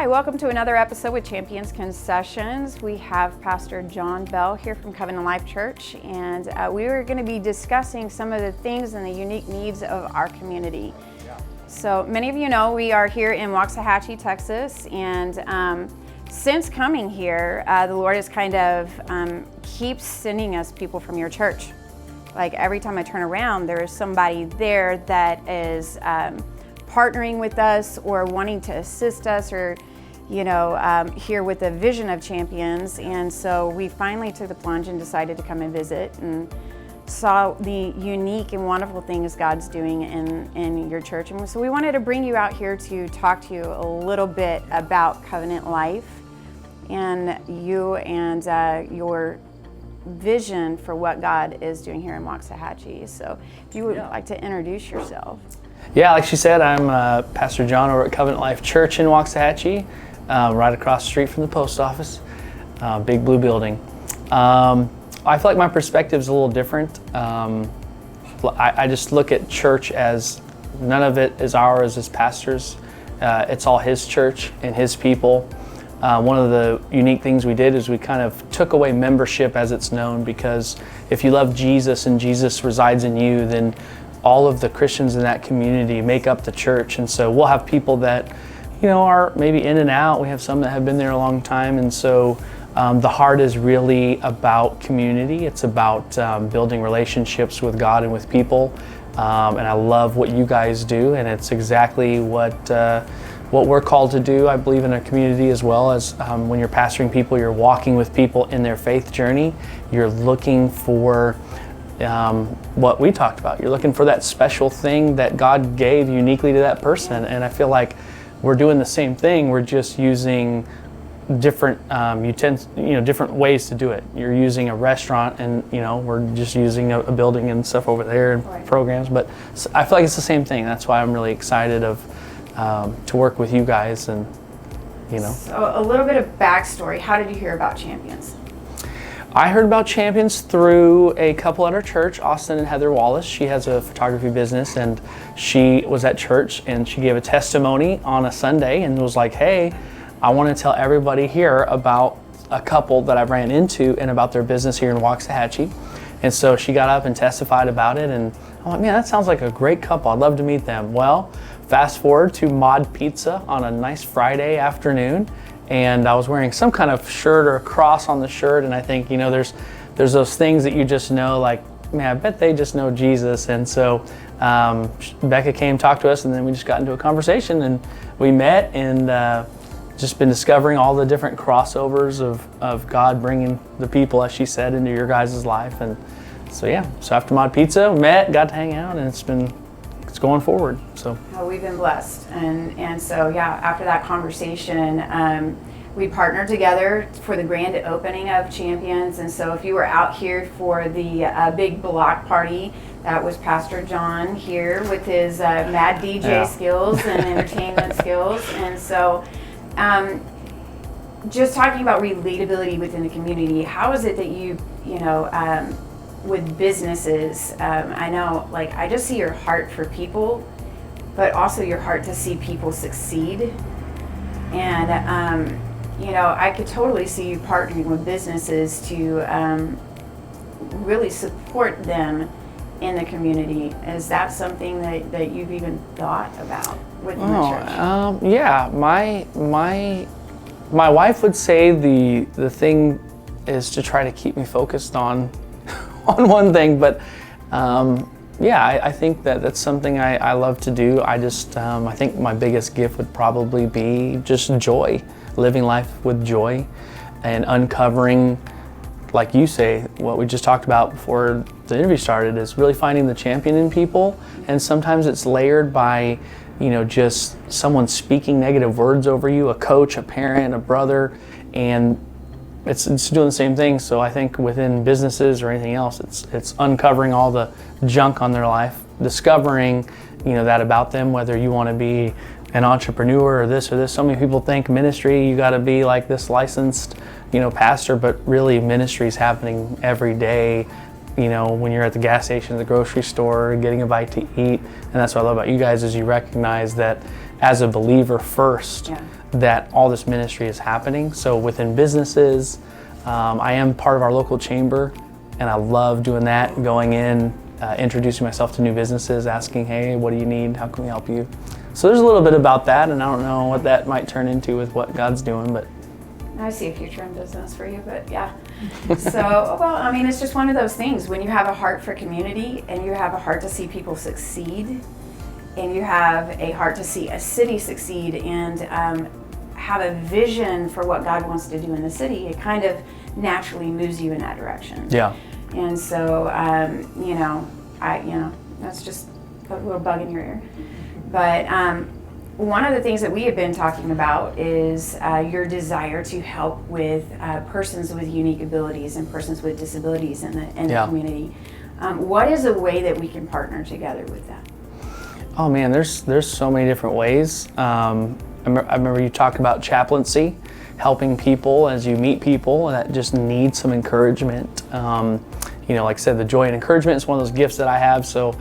Hi, welcome to another episode with Champions Concessions. We have Pastor Jon Bell here from Covenant Life Church, and we are going to be discussing some of the things and the unique needs of our community. So many of you know we are here in Waxahachie, Texas, and since coming here, the Lord has kind of keeps sending us people from your church. Like every time I turn around, there is somebody there that is partnering with us or wanting to assist us or, here with the vision of Champions. And so we finally took the plunge and decided to come and visit and saw the unique and wonderful things God's doing in your church. And so we wanted to bring you out here to talk to you a little bit about Covenant Life and you and your vision for what God is doing here in Waxahachie. So if you would like to introduce yourself. Yeah, like she said, I'm Pastor Jon over at Covenant Life Church in Waxahachie, right across the street from the post office, big blue building. I feel like my perspective is a little different. I just look at church as none of it is ours as pastors. It's all His church and His people. One of the unique things we did is we kind of took away membership as it's known, because if you love Jesus and Jesus resides in you, then all of the Christians in that community make up the church. And so we'll have people that, are maybe in and out. We have some that have been there a long time. And so the heart is really about community. It's about building relationships with God and with people. And I love what you guys do. And it's exactly what we're called to do, I believe, in a community as well. As when you're pastoring people, you're walking with people in their faith journey. You're looking for what we talked about. You're looking for that special thing that God gave uniquely to that person. And I feel like we're doing the same thing. We're just using different different ways to do it. You're using a restaurant, and we're just using a building and stuff over there and programs. But I feel like it's the same thing. That's why I'm really excited to work with you guys. And So a little bit of backstory. How did you hear about Champions? I heard about Champions through a couple at our church, Austin and Heather Wallace. She has a photography business, and she was at church and she gave a testimony on a Sunday and was like, hey, I want to tell everybody here about a couple that I ran into and about their business here in Waxahachie. And so she got up and testified about it, and I'm like, man, that sounds like a great couple. I'd love to meet them. Well, fast forward to Mod Pizza on a nice Friday afternoon, and I was wearing some kind of shirt or a cross on the shirt, and I think, there's those things that you just know, like, man, I bet they just know Jesus. And so Becca came, talked to us, and then we just got into a conversation, and we met, and just been discovering all the different crossovers of God bringing the people, as she said, into your guys' life. And so after Mod Pizza, we met, got to hang out, and it's going forward. So we've been blessed, and so after that conversation, we partnered together for the grand opening of Champions. And so if you were out here for the big block party, that was Pastor Jon here with his mad DJ skills and entertainment skills. And so just talking about relatability within the community, how is it that you with businesses, I know, like, I just see your heart for people, but also your heart to see people succeed. And, I could totally see you partnering with businesses to really support them in the community. Is that something that you've even thought about within the church? Yeah, my wife would say the thing is to try to keep me focused on one thing, but I think that's something I love to do. I just I think my biggest gift would probably be just joy, living life with joy, and uncovering, like you say, what we just talked about before the interview started, is really finding the champion in people. And sometimes it's layered by just someone speaking negative words over you, a coach, a parent, a brother, and it's doing the same thing. So I think within businesses or anything else, it's uncovering all the junk on their life, discovering that about them, whether you want to be an entrepreneur or this or this. So many people think ministry, you got to be like this licensed pastor, but really ministry is happening every day when you're at the gas station, the grocery store, getting a bite to eat. And that's what I love about you guys is you recognize that as a believer first, that all this ministry is happening. So within businesses, I am part of our local chamber, and I love doing that, going in, introducing myself to new businesses, asking, hey, what do you need? How can we help you? So there's a little bit about that, and I don't know what that might turn into with what God's doing, but I see a future in business for you, but yeah. So, well, I mean, it's just one of those things. When you have a heart for community and you have a heart to see people succeed and you have a heart to see a city succeed and have a vision for what God wants to do in the city, it kind of naturally moves you in that direction. Yeah. And so, that's just a little bug in your ear. But one of the things that we have been talking about is your desire to help with persons with unique abilities and persons with disabilities in the community. What is a way that we can partner together with that? Oh man, there's so many different ways. I remember you talked about chaplaincy, helping people as you meet people that just need some encouragement. Like I said, the joy and encouragement is one of those gifts that I have. So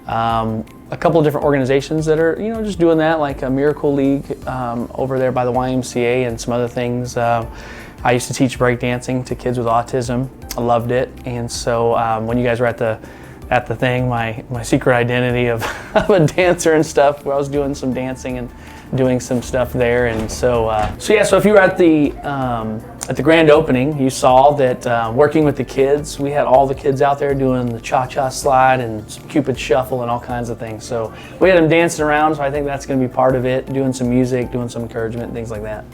a couple of different organizations that are, just doing that, like a Miracle League over there by the YMCA and some other things. I used to teach breakdancing to kids with autism. I loved it. And so when you guys were at the thing, my secret identity of a dancer and stuff, where I was doing some dancing and doing some stuff there. And so if you were at the grand opening, you saw that working with the kids, we had all the kids out there doing the cha-cha slide and Cupid shuffle and all kinds of things. So we had them dancing around, so I think that's going to be part of it, doing some music, doing some encouragement, things like that.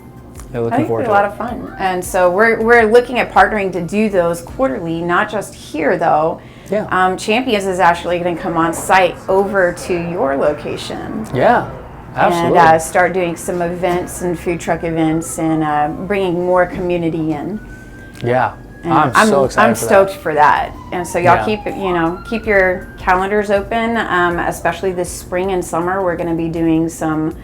They're looking forward to it. I think it'll be a lot of fun. And so we're looking at partnering to do those quarterly, not just here though. Yeah. Champions is actually going to come on site over to your location. Yeah. Absolutely. And start doing some events and food truck events and bringing more community in. Yeah, and I'm so excited. I'm stoked for that. And so y'all Yeah. keep your calendars open, especially this spring and summer. We're going to be doing some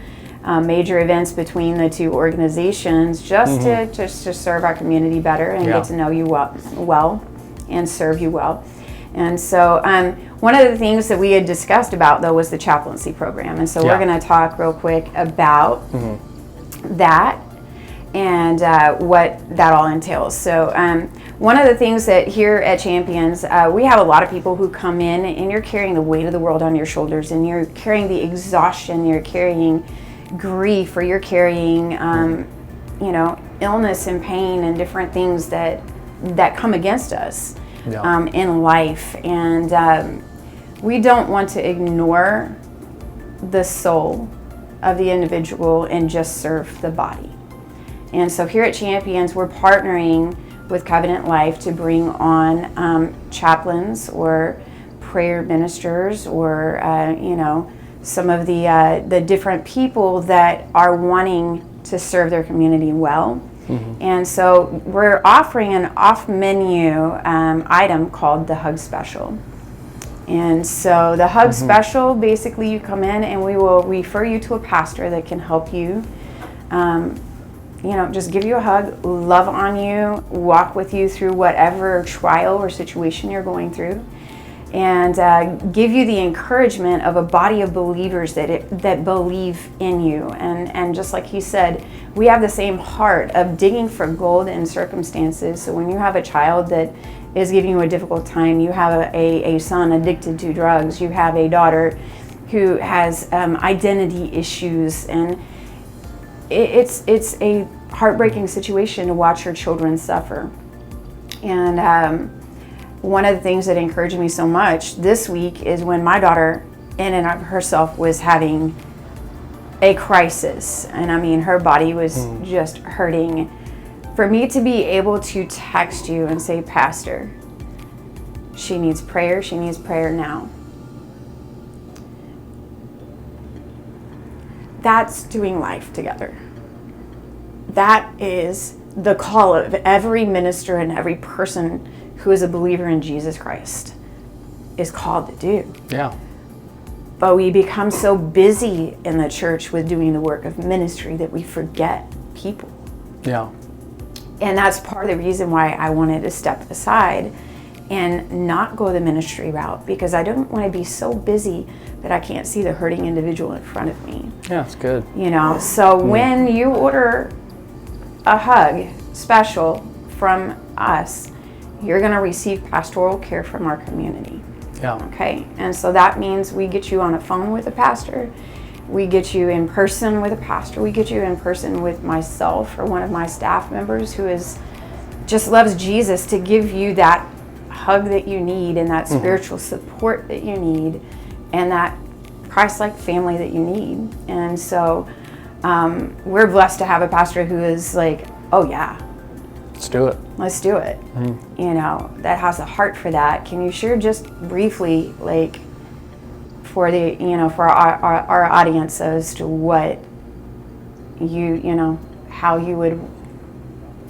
major events between the two organizations just to serve our community better and get to know you well and serve you well. And so one of the things that we had discussed about, though, was the chaplaincy program. And so we're going to talk real quick about that and what that all entails. So one of the things that here at Champions, we have a lot of people who come in and you're carrying the weight of the world on your shoulders and you're carrying the exhaustion, you're carrying grief, or you're carrying, illness and pain and different things that come against us. In life, and we don't want to ignore the soul of the individual and just serve the body. And so here at Champions, we're partnering with Covenant Life to bring on chaplains or prayer ministers or some of the different people that are wanting to serve their community well. And so we're offering an off-menu item called the Hug Special. And so the Hug Special, basically you come in and we will refer you to a pastor that can help you, just give you a hug, love on you, walk with you through whatever trial or situation you're going through, and give you the encouragement of a body of believers that believe in you. And just like he said, we have the same heart of digging for gold in circumstances. So when you have a child that is giving you a difficult time, you have a son addicted to drugs, you have a daughter who has identity issues, and it's a heartbreaking situation to watch your children suffer. And one of the things that encouraged me so much this week is when my daughter in and of herself was having a crisis, and I mean her body was just hurting. For me to be able to text you and say, Pastor, she needs prayer now. That's doing life together. That is the call of every minister and every person who is a believer in Jesus Christ is called to do. Yeah. But we become so busy in the church with doing the work of ministry that we forget people. Yeah. And that's part of the reason why I wanted to step aside and not go the ministry route, because I don't want to be so busy that I can't see the hurting individual in front of me. Yeah, it's good. You know, so when you order a hug special from us, you're going to receive pastoral care from our community. Yeah. Okay, and so that means we get you on a phone with a pastor, we get you in person with a pastor, we get you in person with myself or one of my staff members who just loves Jesus to give you that hug that you need and that spiritual support that you need and that Christ-like family that you need. And so we're blessed to have a pastor who is like, oh yeah, let's do it. Let's do it. You know, that has a heart for that. Can you share just briefly, like, for the, you know, for our audience as to what you know, how you would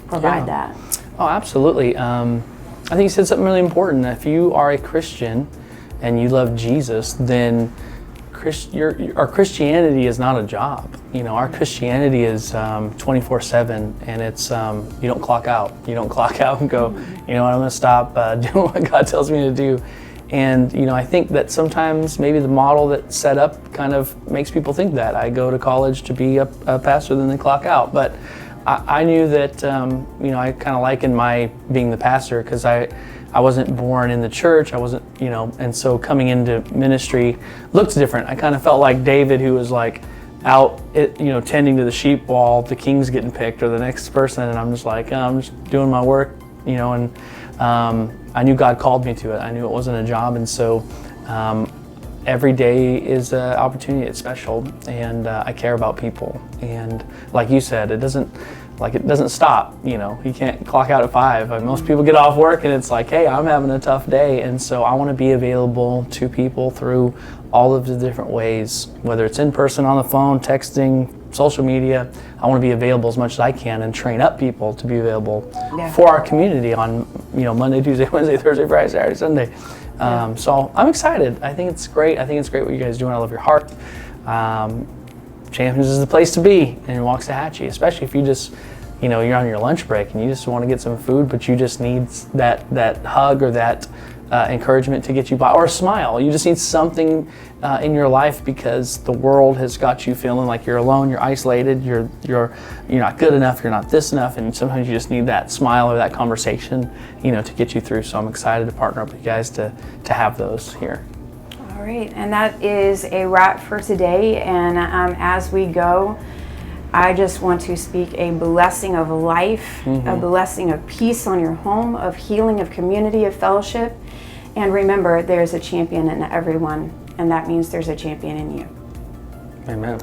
provide that? Oh, absolutely. I think you said something really important. If you are a Christian and you love Jesus, then our Christianity is not a job. You know, our Christianity is 24/7, and it's you don't clock out. You don't clock out and go, you know what, I'm going to stop doing what God tells me to do. And you know, I think that sometimes maybe the model that's set up kind of makes people think that I go to college to be a pastor, then they clock out. But I knew that you know, I kind of likened my being the pastor because I wasn't born in the church. I wasn't, you know, and so coming into ministry looked different. I kind of felt like David, who was like out, you know, tending to the sheep while the king's getting picked or the next person, and I'm just like, I'm just doing my work, you know, and I knew God called me to it. I knew it wasn't a job, and so every day is an opportunity. It's special, and I care about people. And like you said, it doesn't stop. You know, you can't clock out at 5. Most people get off work and it's like, hey, I'm having a tough day, and so I want to be available to people through all of the different ways, whether it's in person, on the phone, texting, social media. I want to be available as much as I can and train up people to be available for our community on, you know, Monday, Tuesday, Wednesday, Thursday, Friday, Saturday, Sunday. So I'm excited. I think it's great. I think it's great what you guys are doing. I love your heart. Champions is the place to be in Waxahachie, especially if you just, you know, you're on your lunch break and you just want to get some food, but you just need that hug or that encouragement to get you by, or a smile. You just need something in your life because the world has got you feeling like you're alone, you're isolated, you're not good enough, you're not this enough, and sometimes you just need that smile or that conversation, you know, to get you through. So I'm excited to partner up with you guys to have those here. All right, and that is a wrap for today. And as we go, I just want to speak a blessing of life, a blessing of peace on your home, of healing, of community, of fellowship. And remember, there's a champion in everyone, and that means there's a champion in you. Amen.